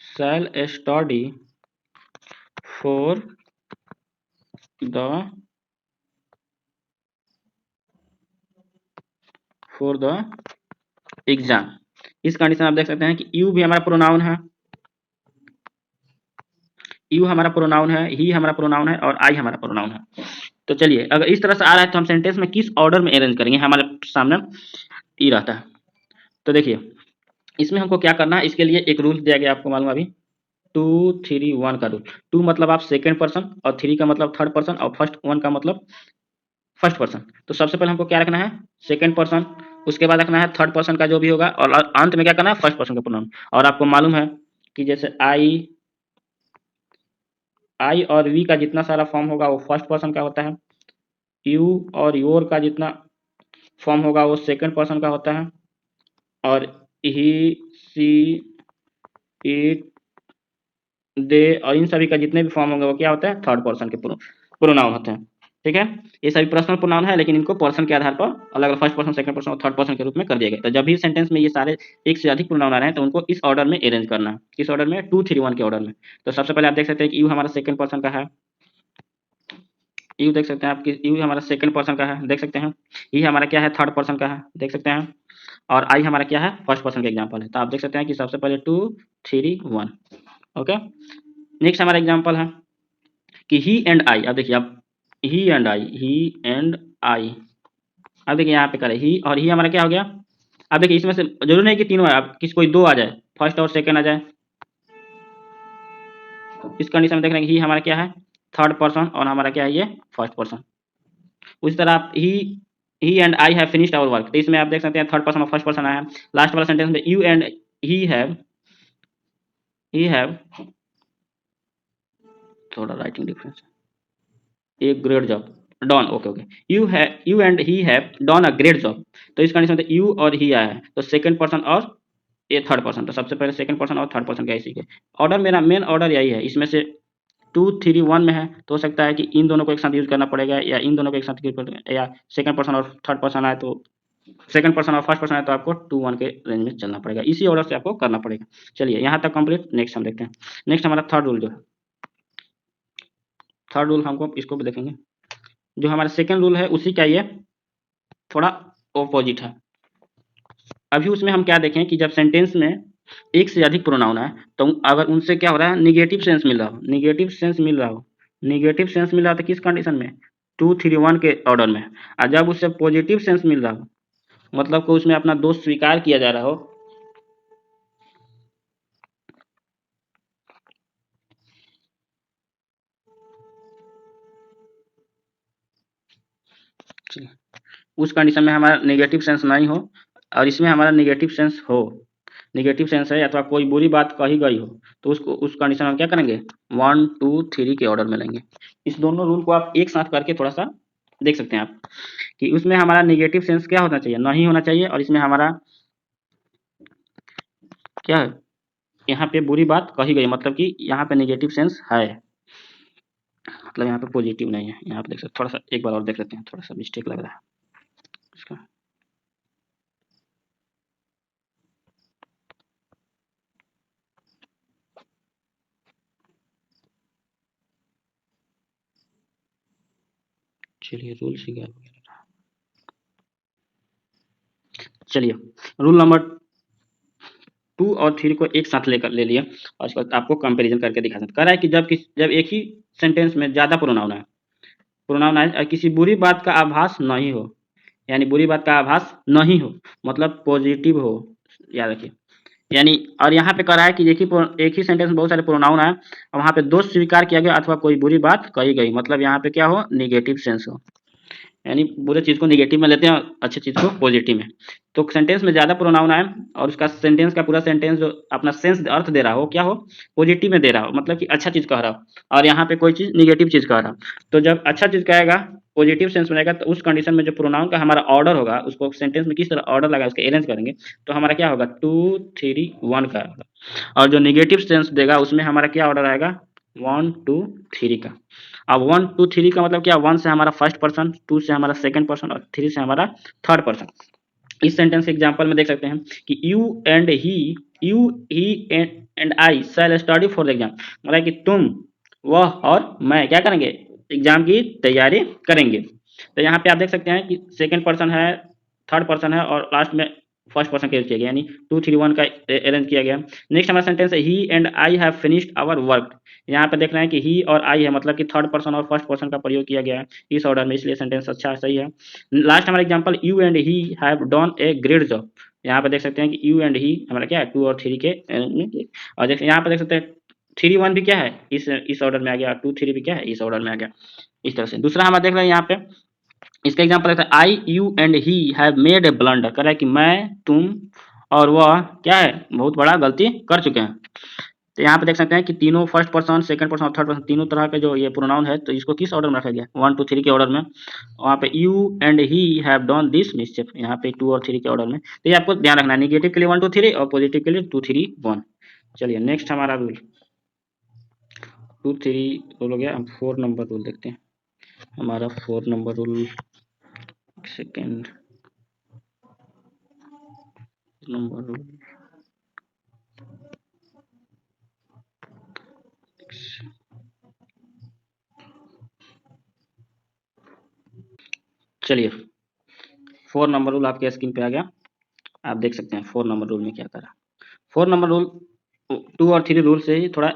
shall study for the exam. इस कंडीशन आप देख सकते हैं कि यू भी हमारा प्रोनाउन है, यू हमारा प्रोनाउन है, ही हमारा प्रोनाउन है और आई हमारा प्रोनाउन है। तो चलिए अगर इस तरह से आ रहा है तो हम सेंटेंस में किस ऑर्डर में अरेंज करेंगे, हमारे सामने ई रहता है। तो देखिए इसमें हमको क्या करना है, इसके लिए एक रूल दिया गया आपको मालूम अभी 2 3 1 का रूल। 2 मतलब आप सेकेंड पर्सन और 3 का मतलब थर्ड पर्सन और फर्स्ट 1 का मतलब फर्स्ट पर्सन। तो सबसे पहले हमको क्या रखना है, सेकेंड पर्सन, उसके बाद रखना है थर्ड पर्सन का जो भी होगा और अंत में क्या करना है, फर्स्ट पर्सन का प्रोनाउन। और आपको मालूम है कि जैसे आई और वी का जितना सारा फॉर्म होगा वो फर्स्ट पर्सन का होता है, यू और योर का जितना फॉर्म होगा वो सेकंड पर्सन का होता है, और ही सी इट दे और इन सभी का जितने भी फॉर्म होंगे वो क्या होता है, थर्ड पर्सन के प्रोनाउन होते हैं। ठीक है, ये सभी पर्सनल प्रोनाउन है लेकिन इनको पर्सन के आधार पर अलग अलग फर्स्ट पर्सन, सेकंड पर्सन और थर्ड पर्सन के रूप में कर दिया गया। तो जब भी सेंटेंस में ये सारे एक से अधिक प्रोनाउन आ रहे हैं तो उनको इस ऑर्डर में अरेंज करना है। किस ऑर्डर में, 2 3 1 के ऑर्डर में। तो सबसे पहले आप देख सकते हैं कि यू हमारा सेकंड पर्सन का है, यू देख सकते हैं आप कि यू हमारा सेकंड पर्सन का है, देख सकते हैं। ये हमारा क्या है, थर्ड पर्सन का है, देख सकते हैं। और आई हमारा क्या है, फर्स्ट पर्सन का एग्जाम्पल है। तो आप देख सकते हैं कि सबसे पहले 2 3 1। ओके, नेक्स्ट हमारा एग्जाम्पल है कि ही एंड आई। अब देखिए आप ही एंड आई, अब देखिए यहाँ पे करें ही और ही हमारा क्या हो गया। अब देखिए इसमें से जरूर नहीं कि तीनों है, आप किसी कोई दो आ जाए, फर्स्ट और सेकंड आ जाए। इस कंडीशन में देख रहे हैं कि ही हमारा क्या है, थर्ड पर्सन और हमारा क्या है, ये फर्स्ट पर्सन। उसी तरह आप he and I have finished our work, तो इसमें आप देख सकते हैं थर्ड पर्सन और फर्स्ट पर्सन आया है। लास्ट वाला सेंटेंस में यू एंड ही हैव थोड़ा writing difference, a great job done. Okay okay, you and he have done a great job. तो इस कंडीशन में यू और ही आया है तो सेकंड पर्सन और ये थर्ड पर्सन। तो सबसे पहले सेकंड पर्सन और थर्ड पर्सन का इसी के ऑर्डर, मेरा मेन ऑर्डर यही है। इसमें से 2 3 1 में है तो हो सकता है कि इन दोनों को एक साथ यूज करना पड़ेगा या इन दोनों को एक साथ यूज पड़ेगा, या सेकंड पर्सन और थर्ड पर्सन आए तो सेकंड पर्सन और फर्स्ट पर्सन आए तो आपको 2 1 के रेंज में चलना पड़ेगा, इसी ऑर्डर से आपको करना पड़ेगा। चलिए यहाँ तक कंप्लीट। नेक्स्ट हम देखते हैं, नेक्स्ट हमारा थर्ड रूल जो है, थर्ड रूल हमको इसको भी देखेंगे। जो हमारा सेकंड रूल है उसी का ये थोड़ा ऑपोजिट है। अभी उसमें हम क्या देखें कि जब सेंटेंस में एक से अधिक प्रोनाउन है तो अगर उनसे क्या हो रहा है, निगेटिव सेंस मिल रहा हो, निगेटिव सेंस मिल रहा हो, निगेटिव सेंस मिल रहा था किस कंडीशन में, 2 3 1 के ऑर्डर में। और जब उससे पॉजिटिव सेंस मिल रहा हो, मतलब को उसमें अपना दोष स्वीकार किया जा रहा हो, उस कंडीशन में हमारा नेगेटिव सेंस नहीं हो और इसमें हमारा नेगेटिव सेंस हो, नेगेटिव सेंस है अथवा कोई बुरी बात कही गई हो, तो उसको उस कंडीशन में क्या करेंगे, 1 2 3 के ऑर्डर में लेंगे। इस दोनों रूल को आप एक साथ करके थोड़ा सा देख सकते हैं आप कि उसमें हमारा नेगेटिव सेंस क्या होना चाहिए, नहीं होना चाहिए, और इसमें हमारा क्या है, यहाँ पे बुरी बात कही गई मतलब कि यहाँ पे नेगेटिव सेंस है, मतलब यहाँ पे पॉजिटिव नहीं है। यहाँ पे देख सकते, थोड़ा सा एक बार और देख लेते हैं, थोड़ा सा मिस्टेक लग रहा है इसका। चलिए रूल ही गायब हो गया। चलिए रूल नंबर 2 और 3 को एक साथ लेकर ले लिए और इसके बाद आपको कंपैरिजन करके दिखा सकते। कह रहा है कि जब एक ही सेंटेंस में ज़्यादा प्रोनाउन आए और किसी बुरी बात का आभास नहीं हो, यानी बुरी बात का आभास नहीं हो मतलब पॉजिटिव हो, याद रखिए। यानी और यहाँ पे कह रहा है कि एक ही सेंटेंस में बहुत सारे प्रोनाउन आए और वहाँ पे दोष स्वीकार किया गया अथवा कोई बुरी बात कही गई, मतलब यहाँ पे क्या हो, निगेटिव सेंस हो। यानी बुरे चीज़ को नेगेटिव में लेते हैं और अच्छी चीज़ को पॉजिटिव में। तो सेंटेंस में ज़्यादा प्रोनाउन आए और उसका सेंटेंस का पूरा सेंटेंस जो अपना सेंस अर्थ दे रहा हो क्या हो, पॉजिटिव में दे रहा हो, मतलब कि अच्छा चीज़ कह रहा हो और यहाँ पे कोई चीज़ निगेटिव चीज़ कह रहा हो। तो जब अच्छा चीज़ कहेगा, पॉजिटिव सेंस में रहेगा, तो उस कंडीशन में जो प्रोनाउन का हमारा ऑर्डर होगा, उसको सेंटेंस में किस तरह ऑर्डर लगा उसके अरेंज करेंगे, तो हमारा क्या होगा 2 3 1 का होगा। और जो निगेटिव सेंस देगा उसमें हमारा क्या ऑर्डर आएगा 1 2 3 का। अब 1 2 3 का मतलब क्या, 1 से हमारा फर्स्ट पर्सन, 2 से हमारा सेकंड पर्सन और 3 से हमारा थर्ड पर्सन। इस सेंटेंस के एग्जांपल में देख सकते हैं कि you he and I shell study for the exam, मतलब कि तुम, वह और मैं क्या करेंगे, एग्जाम की तैयारी करेंगे। तो यहाँ पे आप देख सकते हैं कि सेकंड पर्सन है, थर्ड पर्सन है और लास्ट में फर्स्ट पर्सन का यूज किया गया, यानी 2 3 1 का अरेंज किया गया। नेक्स्ट हमारा सेंटेंस है he and I have finished our work. यहाँ पे देख रहे हैं कि ही और आई है, मतलब कि थर्ड पर्सन और फर्स्ट पर्सन का प्रयोग किया गया है इस ऑर्डर में, इसलिए सेंटेंस अच्छा सही है। लास्ट हमारा example you and he have done A great job. यहाँ पे देख सकते हैं कि यू एंड ही हमारा क्या है 2 और 3 के और देख यहाँ पे देख सकते हैं 3 1 भी क्या है इस ऑर्डर में आ गया, 2 3 भी क्या है इस ऑर्डर में आ गया। इस तरह से दूसरा हमारा देख रहे हैं यहाँ पे, इसका एग्जांपल है I you and he have made a blunder, कर रहा है कि मैं, तुम और वह क्या है बहुत बड़ा गलती कर चुके हैं। तो यहाँ पे देख सकते हैं कि तीनों फर्स्ट पर्सन, सेकंड पर्सन और थर्ड पर्सन तीनों तरह के जो ये प्रोनाउन है, तो इसको किस ऑर्डर में रखा गया 1 2 3 के ऑर्डर में। वहाँ पे you and he have done this mischief, यहाँ पे 2 और 3 के ऑर्डर में। तो ये आपको ध्यान रखना है, निगेटिव के लिए 1 2 3 और पॉजिटिव के लिए 2 3 1। चलिए नेक्स्ट हमारा रूल 2 3 रूल हो गया, हम 4 नंबर रूल देखते हैं। हमारा 4 number rule, second number rule, चलिए 4 नंबर रूल आपके स्क्रीन पे आ गया, आप देख सकते हैं 4 नंबर रूल में क्या करा। 4 नंबर रूल 2 और 3 रूल से ही थोड़ा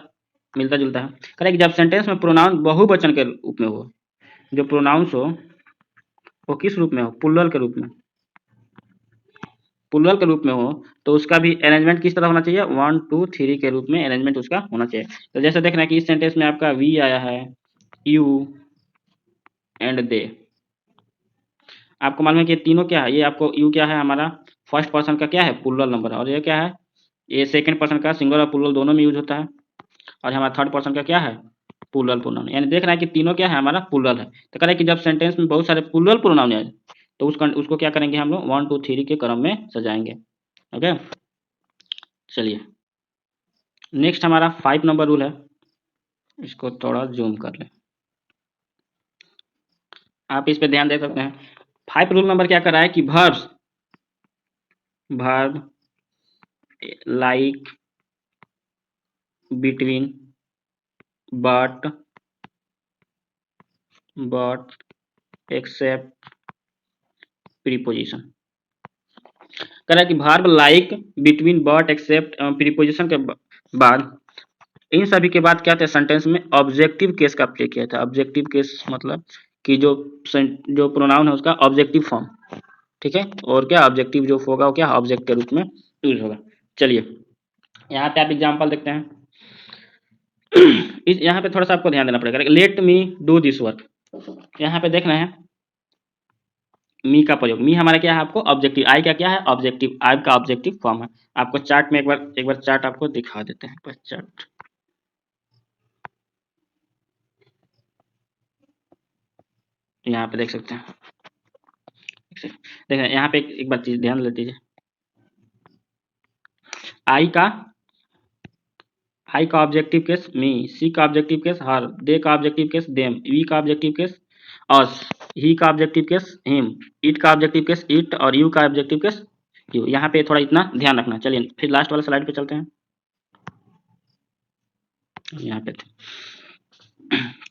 मिलता जुलता है। करें कि जब सेंटेंस में प्रोनाउन बहुवचन के रूप में हो, जो प्रोनाउंस हो वो किस रूप में हो, प्लुरल के रूप में, प्लुरल के रूप में हो, तो उसका भी अरेंजमेंट किस तरह होना चाहिए 1 2 3 के रूप में अरेंजमेंट उसका होना चाहिए। तो जैसे देख रहे हैं कि इस सेंटेंस में आपका वी आया है, यू एंड दे। आपको मालूम है कि तीनों क्या है, ये आपको यू क्या है हमारा फर्स्ट पर्सन का क्या है प्लुरल नंबर है, और ये क्या है ये सेकंड पर्सन का सिंगुलर और प्लुरल दोनों में यूज होता है, और हमारा थर्ड पर्सन का क्या है प्लुरल प्रोनाउन, यानी देख रहा है कि तीनों क्या है हमारा प्लुरल है। तो कह रहा है कि जब सेंटेंस में बहुत सारे प्लुरल प्रोनाउन आए तो उसको क्या करेंगे हम लोग 1 2 3 के क्रम में सजाएंगे। ओके चलिए नेक्स्ट हमारा 5 नंबर रूल है, इसको थोड़ा जूम कर लें, आप इस पे ध्यान दे सकते हैं। 5 रूल नंबर क्या कर रहा है कि verb like, between, but, except, preposition. कह रहा है कि verb like, between, but, except preposition के बाद, इन सभी के बाद क्या था सेंटेंस में ऑब्जेक्टिव केस का प्रयोग किया था। ऑब्जेक्टिव केस मतलब कि जो प्रोनाउन है उसका ऑब्जेक्टिव फॉर्म, ठीक है, और क्या ऑब्जेक्टिव जो होगा वो क्या ऑब्जेक्ट के रूप में यूज होगा। चलिए यहाँ पे आप एग्जांपल देखते हैं इस यहाँ पे थोड़ा सा आपको ध्यान देना पड़ेगा, let me do this work. यहाँ पे देख रहे हैं मी का प्रयोग, मी हमारा क्या है आपको ऑब्जेक्टिव, आई का क्या है ऑब्जेक्टिव, आई का ऑब्जेक्टिव फॉर्म है। आपको चार्ट में एक बार चार्ट आपको दिखा देते हैं, एक बार चार्ट यहाँ पे देख सकते हैं, देखिए यहाँ पे एक बार चीज ध्यान ले दीजिए, आई का ऑब्जेक्टिव केस मी, सी का ऑब्जेक्टिव केस हर, दे का ऑब्जेक्टिव केस देम, वी का ऑब्जेक्टिव केस अस, ही का ऑब्जेक्टिव केस हिम, इट का ऑब्जेक्टिव केस इट और यू का ऑब्जेक्टिव केस यू। यहाँ पे थोड़ा इतना ध्यान रखना। चलिए फिर लास्ट वाला स्लाइड पे चलते हैं, यहाँ पे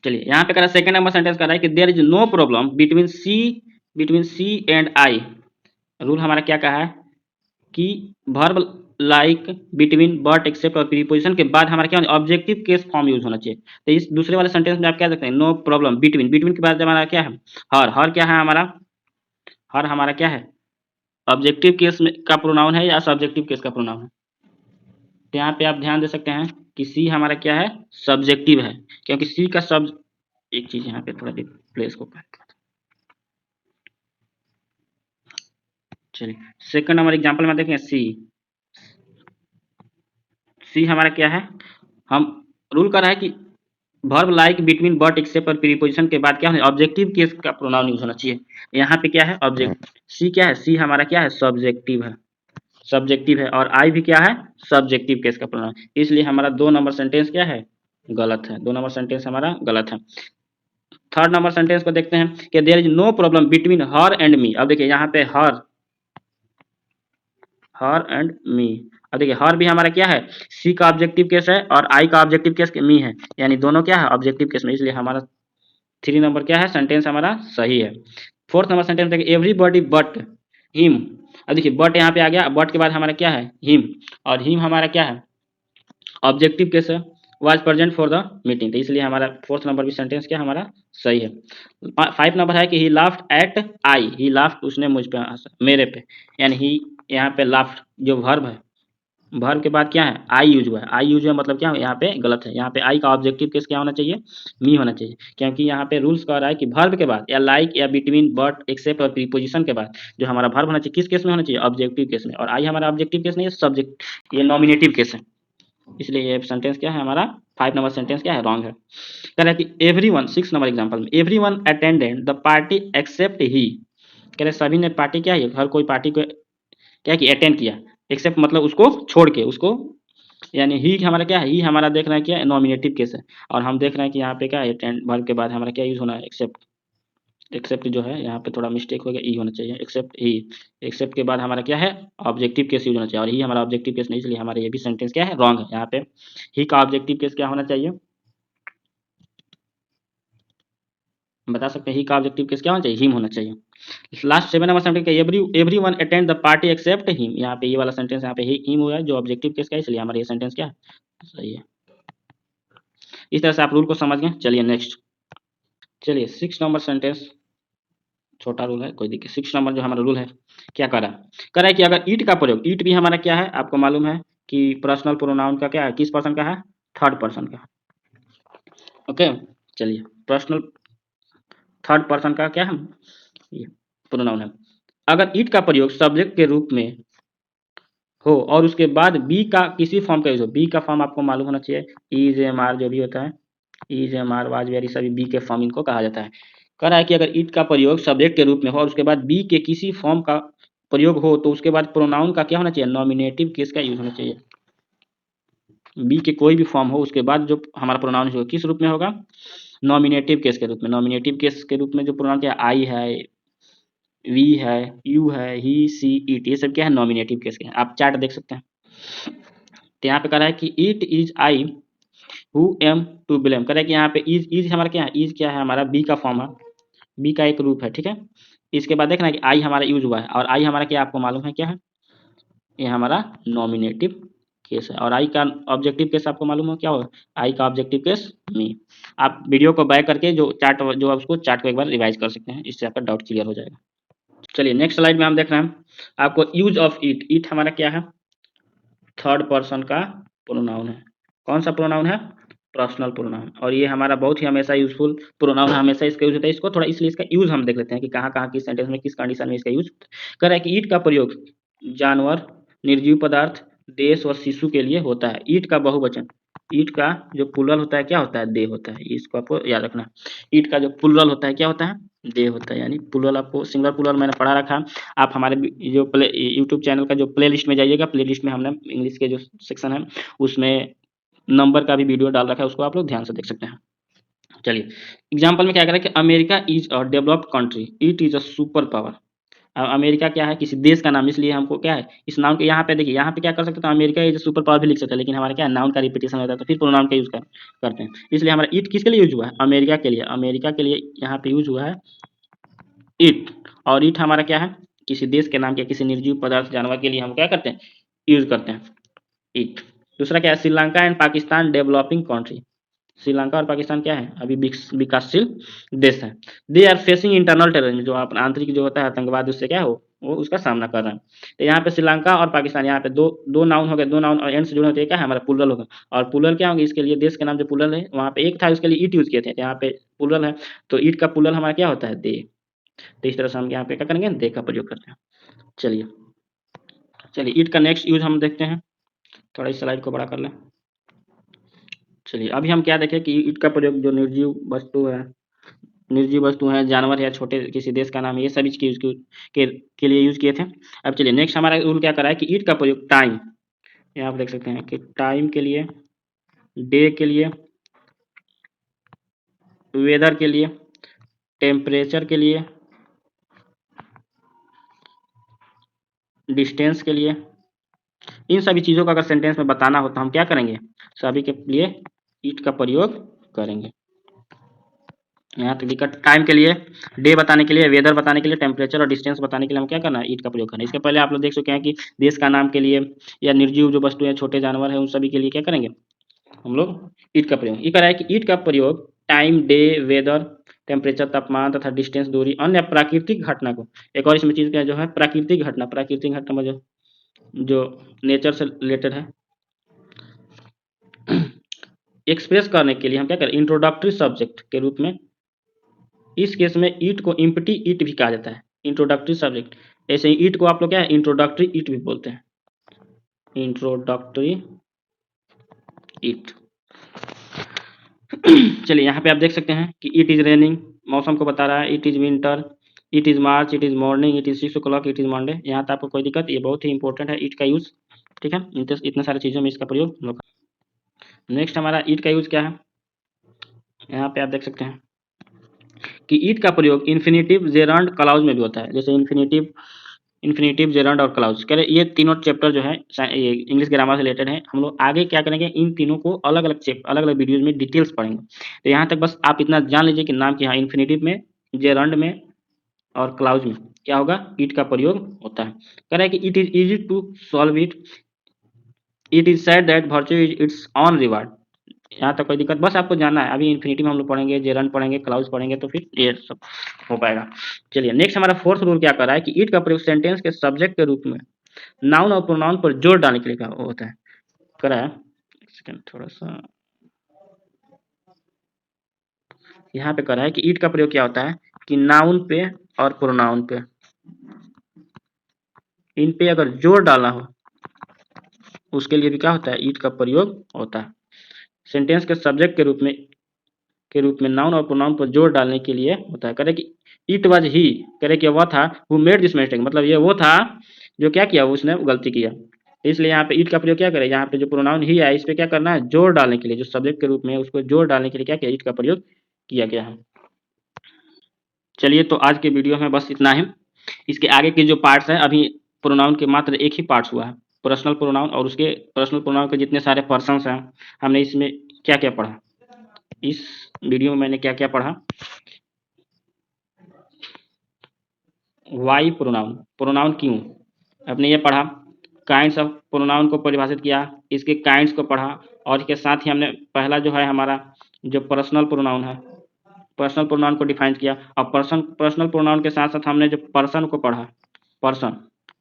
चलिए यहाँ पे कह रहा है सेकंड नंबर सेंटेंस कर रहा है कि there is no problem between she and I. Rule हमारा क्या कहा है कि verb like, between, but, except और प्रीपोजिशन के बाद हमारा क्या ऑब्जेक्टिव केस फॉर्म यूज होना चाहिए। तो इस दूसरे वाले सेंटेंस में आप क्या देखते हैं नो प्रॉब्लम बिटवीन, के बाद हमारा क्या है हर क्या है हमारा हर हमारा क्या है ऑब्जेक्टिव केस में का प्रोनाउन है या सब्जेक्टिव केस का प्रोनाउन है। तो यहाँ पे आप ध्यान दे सकते हैं कि सी हमारा क्या है सब्जेक्टिव है, क्योंकि सी का सब एक चीज यहाँ पे थोड़ा डिस्प्ले इसको चलिए सेकंड नंबर एग्जांपल में देखें सी। सी हमारा क्या है, हम रूल कर रहा है कि verb like between but except और प्रीपोजिशन के बाद क्या है ऑब्जेक्टिव केस का प्रोनाउन यूज होना चाहिए। यहाँ पे क्या है ऑब्जेक्ट, सी क्या है, सी हमारा क्या है सब्जेक्टिव है, सब्जेक्टिव है, और आई भी क्या है सब्जेक्टिव केस का प्रोनाउन, इसलिए हमारा 2 नंबर सेंटेंस क्या है गलत है, 2 नंबर सेंटेंस हमारा गलत है। थर्ड नंबर सेंटेंस को देखते हैं कि there is no problem between her and me. अब देखिए यहाँ पे हर, हर एंड मी, अब देखिए हर भी हमारा क्या है सी का ऑब्जेक्टिव केस है और आई का ऑब्जेक्टिव केस मी है, यानी दोनों क्या है ऑब्जेक्टिव केस में, इसलिए हमारा 3 नंबर क्या है सेंटेंस हमारा सही है। फोर्थ नंबर सेंटेंस देखिए एवरीबॉडी बट हिम। अब देखिए बट यहाँ पे आ गया, बट के बाद हमारा क्या है हिम, और हिम हमारा क्या है ऑब्जेक्टिव केस है, was present for the meeting, तो इसलिए हमारा फोर्थ नंबर भी सेंटेंस क्या हमारा सही है। 5 नंबर है कि ही लाफ्ड एट आई, ही लाफ्ड उसने मुझ पे हंसा, मेरे पे, यानी ही यहाँ पे लाफ्ड जो वर्ब है, वर्ब के बाद क्या है आई यूज हुआ है, आई यूज हुआ मतलब क्या है यहाँ पे गलत है, यहाँ पे आई का ऑब्जेक्टिव केस क्या होना चाहिए मी होना चाहिए, क्योंकि यहाँ पे रूल्स कह रहा है कि वर्ब के बाद या लाइक या बिटवीन बट एक्सेप्ट और प्रीपोजिशन के बाद जो हमारा वर्ब होना चाहिए किस केस में होना चाहिए ऑब्जेक्टिव केस में, और आई हमारा ऑब्जेक्टिव केस नहीं है सब्जेक्ट, ये नॉमिनेटिव केस है, इसलिए ये सेंटेंस क्या है हमारा 5 नंबर सेंटेंस क्या है रॉन्ग है। कह रहा है कि एवरीवन, 6 नंबर एग्जांपल में everyone attended the party except he, कह रहे सभी ने पार्टी क्या है हर कोई पार्टी को क्या कि अटेंड किया, एक्सेप्ट मतलब उसको छोड़ के, उसको यानी ही हमारा क्या है ही हमारा देख रहे हैं क्या नॉमिनेटिव केस है, और हम देख रहे हैं कि यहाँ पे क्या है अटेंड वर्ब के बाद हमारा क्या यूज होना है एक्सेप्ट, एक्सेप्ट जो है यहाँ पे थोड़ा मिस्टेक हो गया ई होना चाहिए एक्सेप्ट ही, एक्सेप्ट के बाद हमारा क्या है ऑब्जेक्टिव केस यूज होना चाहिए, और ही हमारा ऑब्जेक्टिव केस नहीं, इसलिए हमारा ये भी सेंटेंस क्या है रॉन्ग है। यहाँ पे ही का ऑब्जेक्टिव केस क्या होना चाहिए बता सकते हैं, ही का ऑब्जेक्टिव केस क्या होना चाहिए हिम होना चाहिए। Last 7 number sentence everyone attend the party except him, यहाँ पे ये वाला सेंटेंस यहाँ पे हिम हुआ है जो ऑब्जेक्टिव केस का है, इसलिए हमारा ये सेंटेंस क्या है सही है। इस तरह से आप रूल को समझ गए। चलिए नेक्स्ट, चलिए 6 नंबर सेंटेंस छोटा रूल है कोई दिक्कत, 6 नंबर जो हमारा रूल है क्या कह रहा है कि अगर ईट का प्रयोग, ईट भी हमारा क्या है आपको मालूम है कि पर्सनल प्रोनाउन का क्या है किस पर्सन का है थर्ड पर्सन का, ओके। चलिए पर्सनल थर्ड पर्सन का क्या है ये प्रोनाउन है, अगर ईट का प्रयोग सब्जेक्ट के रूप में हो और उसके बाद बी का किसी फॉर्म का यूज हो, बी का फॉर्म आपको मालूम होना चाहिए इज एम आर जो भी होता है, is am are was were सभी बी के फॉर्म इनको कहा जाता है। कह रहा है कि अगर इट का प्रयोग सब्जेक्ट के रूप में हो और उसके बाद बी के किसी फॉर्म का प्रयोग हो तो उसके बाद प्रोनाउन का क्या होना चाहिए नॉमिनेटिव केस का यूज होना चाहिए, बी के कोई भी फॉर्म हो उसके बाद जो हमारा प्रोनाउन होगा किस रूप में होगा नॉमिनेटिव केस के रूप में, नॉमिनेटिव केस के रूप में जो प्रोनाउन क्या आई है वी है यू है ही सी इट, ये सब क्या है नॉमिनेटिव केस के, आप चार्ट देख सकते हैं। तो यहाँ पे कह रहा है कि it is I who am to blame, कह रहा है कि यहाँ पे इज, इज हमारा क्या है इज क्या है हमारा बी का फॉर्म है, बी का एक रूप है ठीक है। इसके बाद देखना कि आई हमारा यूज हुआ है और आई हमारा क्या आपको मालूम है क्या है ये हमारा नॉमिनेटिव केस है, और आई का ऑब्जेक्टिव केस आपको मालूम हो क्या हो आई का ऑब्जेक्टिव केस मी। आप वीडियो को बैक करके जो चार्ट जो आप उसको चार्ट को एक बार रिवाइज कर सकते हैं, इससे आपका डाउट क्लियर हो जाएगा। चलिए नेक्स्ट स्लाइड में हम देख रहे हैं आपको यूज ऑफ इट, इट हमारा क्या है थर्ड पर्सन का प्रोनाउन है, कौन सा प्रोनाउन है पर्सनल प्रोनाउन, और ये हमारा बहुत ही हमेशा यूजफुल प्रोनाउन हमेशा इसका यूज होता है, इसको थोड़ा इसलिए इसका यूज हम देख लेते हैं कि कहाँ कहाँ किस सेंटेंस में किस कंडीशन में इसका यूज कर रहा है कि ईट का प्रयोग जानवर निर्जीव पदार्थ देश और शिशु के लिए होता है, ईट का बहुवचन, ईट का जो प्लुरल होता है क्या होता है दे होता है, इसको आपको याद रखना, ईट का जो प्लुरल होता है क्या होता है दे होता है, यानी प्लुरल आपको सिंगुलर प्लुरल मैंने पढ़ा रखा है। आप हमारे जो प्ले यूट्यूब चैनल का जो प्ले लिस्ट में जाइएगा, प्ले लिस्ट में हमने इंग्लिश के जो सेक्शन है उसमें नंबर का भी वीडियो डाल रखा है, उसको आप लोग ध्यान से देख सकते हैं। चलिए एग्जाम्पल में क्या कह रहा है कि America is a developed country, it is a super power, America क्या है किसी देश का नाम, इसलिए हमको क्या है इस नाउन के यहाँ पे देखिए यहाँ पे क्या कर सकते हैं अमेरिका इज सुपर पावर भी लिख सकते हैं, लेकिन हमारा क्या है नाउन का रिपीटेशन होता है तो फिर प्रोनाउन का यूज करते हैं, इसलिए हमारा इट किसके लिए यूज हुआ है अमेरिका के लिए, अमेरिका के लिए यहाँ पे यूज हुआ है इट, और इट हमारा क्या है किसी देश के नाम के किसी निर्जीव पदार्थ जानवर के लिए हम क्या करते हैं यूज करते हैं इट। दूसरा क्या है Sri Lanka and Pakistan developing country, Sri Lanka और पाकिस्तान क्या है अभी विकासशील देश है, they are facing internal terrorism, जो अपना आंतरिक जो होता है आतंकवाद उससे क्या हो वो उसका सामना कर रहा है। तो यहाँ पे श्रीलंका और पाकिस्तान यहाँ पे दो दो नाउन हो गए, दो नाउन और एंड से जुड़े होते हैं क्या है हमारा प्लुरल होगा, और प्लुरल क्या होंगे इसके लिए देश के नाम जो प्लुरल है वहाँ पे एक था उसके लिए ईट यूज किए थे, यहाँ पे प्लुरल है तो ईट का प्लुरल हमारा क्या होता है दे, तो इस तरह से हम यहाँ पे क्या करेंगे दे का प्रयोग करते हैं। चलिए इट का नेक्स्ट यूज हम देखते हैं। थोड़ा इस स्लाइड को बड़ा कर लें। चलिए अभी हम क्या देखें कि इट का प्रयोग जो निर्जीव वस्तु है, जानवर है या छोटे किसी देश का नाम है, ये सभी के लिए यूज किए थे। अब चलिए नेक्स्ट हमारा रूल क्या कर रहा है कि ईट का प्रयोग टाइम, यहाँ आप देख सकते हैं कि टाइम के लिए, डे के लिए, वेदर के लिए, टेम्परेचर के लिए, डिस्टेंस के लिए, इन सभी चीज़ों का अगर सेंटेंस में बताना हो तो हम क्या करेंगे, सभी के लिए ईट का प्रयोग करेंगे। यहाँ तक दिक्कत, टाइम के लिए, डे बताने के लिए, वेदर बताने के लिए, टेम्परेचर और डिस्टेंस बताने के लिए हम क्या करना है, ईट का प्रयोग करना है। इसके पहले आप लोग देख चुके हैं कि देश का नाम के लिए या निर्जीव जो वस्तु है, छोटे जानवर है, उन सभी के लिए क्या करेंगे हम लोग ईट का प्रयोग। ये कह रहा है कि ईट का प्रयोग टाइम, डे, वेदर, टेम्परेचर, तापमान तथा डिस्टेंस, दूरी, अन्य प्राकृतिक घटना को, एक और इसमें चीज क्या जो है प्राकृतिक घटना में जो नेचर से रिलेटेड है, एक्सप्रेस करने के लिए हम क्या करें, इंट्रोडक्टरी सब्जेक्ट के रूप में। इस केस में ईट को इम्पटी ईट भी कहा जाता है, इंट्रोडक्टरी सब्जेक्ट। ऐसे ही ईट को आप लोग क्या है, इंट्रोडक्टरी ईट भी बोलते हैं, इंट्रोडक्टरी ईट। चलिए यहाँ पे आप देख सकते हैं कि इट इज रेनिंग, मौसम को बता रहा है, it is winter, it is March, it is morning, it is 6 o'clock, it is Monday. यहाँ तक आपको कोई दिक्कत, ये बहुत ही इंपॉर्टेंट है ईट का यूज, ठीक है। इतने सारी चीज़ों में इसका प्रयोग हम लोग। नेक्स्ट हमारा ईट का यूज क्या है, यहाँ पे आप देख सकते हैं कि ईट का प्रयोग इन्फिनेटिव, जेरंड, क्लाउज में भी होता है। जैसे इन्फिनेटिव, जेरंड और क्लाउज, कह रहे ये तीनों चैप्टर जो है ये इंग्लिश ग्रामर से रिलेटेड है। हम लोग आगे क्या करेंगे, इन तीनों को अलग अलग वीडियोज में डिटेल्स पढ़ेंगे। तो यहाँ तक बस आप इतना जान लीजिए कि नाम की, हाँ, इन्फिनेटिव में, जेरंड में और क्लाउज में क्या होगा, ईट का प्रयोग होता है। कह रहा है कि it is easy to solve it, it is said that virtue is its own reward. यहाँ तक कोई दिक्कत, बस आपको जानना है। अभी इन्फिनिटी में हम लोग पढ़ेंगे, जेरंड पढ़ेंगे, क्लाउज पढ़ेंगे, तो फिर ये सब हो पाएगा। चलिए नेक्स्ट हमारा फोर्थ रूल क्या कर रहा है कि ईट का प्रयोग सेंटेंस के सब्जेक्ट के रूप में नाउन और प्रोनाउन पर जोर डालने के लिए क्या होता है, करा है। सेकंड थोड़ा सा यहाँ पे करा है कि ईट का प्रयोग क्या होता है कि नाउन पे और प्रोनाउन पे, इन पे अगर जोर डालना हो उसके लिए भी क्या होता है, ईट का प्रयोग होता है। सेंटेंस के सब्जेक्ट के रूप में नाउन और प्रोनाउन पर जोर डालने के लिए होता है। करे कि इट वाज ही, करे कि वह था, हु मेड दिस मिस्टेक, मतलब ये वो था जो क्या किया, उसने गलती किया। इसलिए यहाँ पे इट का प्रयोग क्या करे, यहाँ पे जो प्रोनाउन ही है इस पे क्या करना है, जोर डालने के लिए, जो सब्जेक्ट के रूप में उसको जोर डालने के लिए क्या किया, इट का प्रयोग किया गया है। चलिए तो आज के वीडियो में बस इतना ही। इसके आगे के जो पार्ट्स हैं, अभी प्रोनाउन के मात्र एक ही पार्ट्स हुआ है, पर्सनल प्रोनाउन, और उसके पर्सनल प्रोनाउन के जितने सारे पर्सन्स हैं, हमने इसमें क्या क्या पढ़ा, इस वीडियो में मैंने क्या क्या पढ़ा। वाई प्रोनाउन, प्रोनाउन क्यों, आपने ये पढ़ा। काइंड्स ऑफ प्रोनाउन को परिभाषित किया, इसके काइंड्स को पढ़ा, और इसके साथ ही हमने पहला जो है हमारा जो पर्सनल प्रोनाउन है, पर्सनल प्रोनाउन को डिफाइन किया। और पर्सनल प्रोनाउन के साथ साथ हमने जो पर्सन को पढ़ा, पर्सन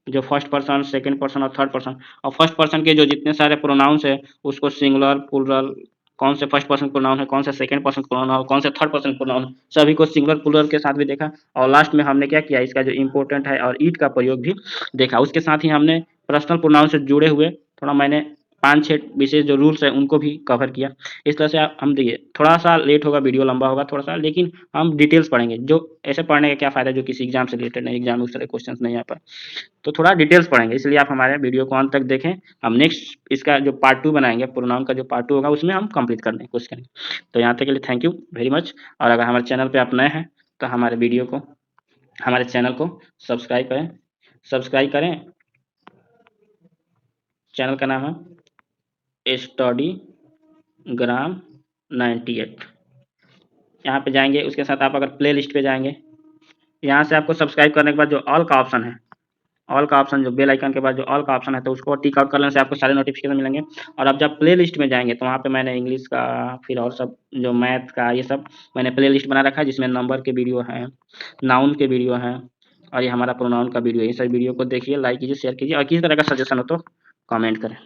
जो फर्स्ट पर्सन, सेकंड पर्सन और थर्ड पर्सन, और फर्स्ट पर्सन के जो जितने सारे प्रोनाउंस है उसको सिंगुलर, प्लूरल, कौन से फर्स्ट पर्सन प्रोनाउन है, कौन से सेकंड पर्सन प्रोनाउन है, कौन से थर्ड पर्सन प्रोनाउन है, सभी को सिंगुलर प्लूरल के साथ भी देखा। और लास्ट में हमने क्या किया, इसका जो इम्पोर्टेंट है और ईट का प्रयोग भी देखा। उसके साथ ही हमने पर्सनल प्रोनाउन से जुड़े हुए थोड़ा मैंने 5-6 विशेष जो रूल्स है उनको भी कवर किया। इस तरह से हम देखिए, थोड़ा सा लेट होगा, वीडियो लंबा होगा थोड़ा सा, लेकिन हम डिटेल्स पढ़ेंगे। जो ऐसे पढ़ने का क्या फायदा जो किसी एग्जाम से रिलेटेड नहीं, एग्जाम में उस तरह क्वेश्चन नहीं आ पाए, तो थोड़ा डिटेल्स पढ़ेंगे। इसलिए आप हमारे वीडियो को अंत तक देखें। हम नेक्स्ट इसका जो पार्ट 2 बनाएंगे, प्रोनाउन का जो पार्ट 2 होगा उसमें हम कंप्लीट करने की कोशिश करेंगे। तो यहाँ तक के लिए थैंक यू वेरी मच। और अगर हमारे चैनल पर आप नए हैं तो हमारे चैनल को सब्सक्राइब करें। चैनल का नाम है स्टडी ग्राम 98। यहाँ पे जाएंगे, उसके साथ आप अगर प्ले लिस्ट पे जाएंगे, यहाँ से आपको सब्सक्राइब करने के बाद जो ऑल का ऑप्शन है, ऑल का ऑप्शन जो बेल आइकन के बाद जो ऑल का ऑप्शन है, तो उसको टिक आउट कर लेने से आपको सारे नोटिफिकेशन मिलेंगे। और अब जब प्ले लिस्ट में जाएंगे तो वहाँ पे मैंने इंग्लिश का, फिर और सब जो मैथ का, ये सब मैंने प्ले लिस्ट बना रखा है, जिसमें नंबर के वीडियो हैं, नाउन के वीडियो हैं, और ये हमारा प्रोनाउन का वीडियो है। ये सब वीडियो को देखिए, लाइक कीजिए, शेयर कीजिए, और किसी तरह का सजेशन हो तो कमेंट करें।